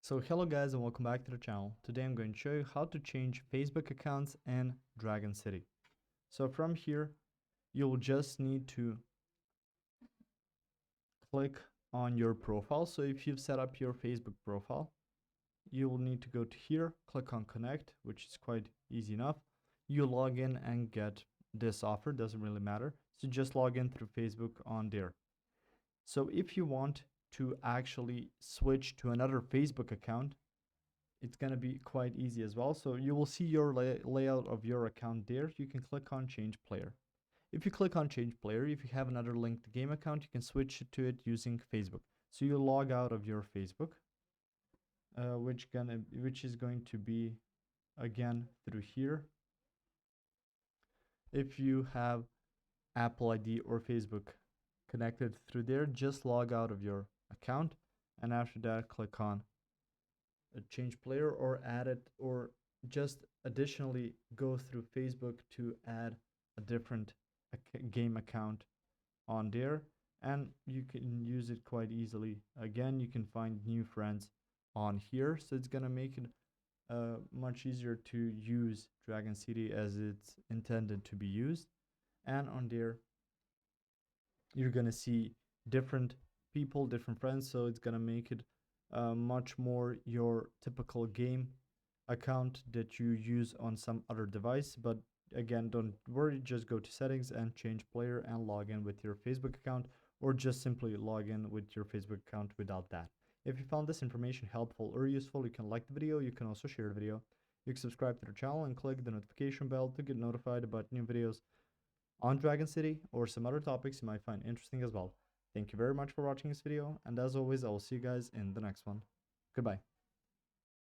So hello guys and welcome back to the channel. Today I'm going to show you how to change Facebook accounts in Dragon City. So from here, you'll just need to click on your profile. So if you've set up your Facebook profile, you will need to go to here, click on connect, which is quite easy enough. You log in and get this offer, doesn't really matter. So just log in through Facebook on there. So if you want to actually switch to another Facebook account, it's going to be quite easy as well. So you will see your layout of your account there. You can click on change player. If you click on change player, if you have another linked game account, you can switch to it using Facebook. So you log out of your Facebook, which is going to be again through here. If you have Apple ID or Facebook connected through there, just log out of your account, and after that click on change player or add it, or just additionally go through Facebook to add a different game account on there, and you can use it quite easily. Again, you can find new friends on here, so it's gonna make it much easier to use Dragon City as it's intended to be used. And on there you're gonna see different people, different friends, so it's gonna make it much more your typical game account that you use on some other device. But again, don't worry, just go to settings and change player and log in with your Facebook account, or just simply log in with your Facebook account without that. If you found this information helpful or useful, you can like the video, you can also share the video, you can subscribe to the channel and click the notification bell to get notified about new videos on Dragon City or some other topics you might find interesting as well. Thank you very much for watching this video, and as always, I will see you guys in the next one. Goodbye.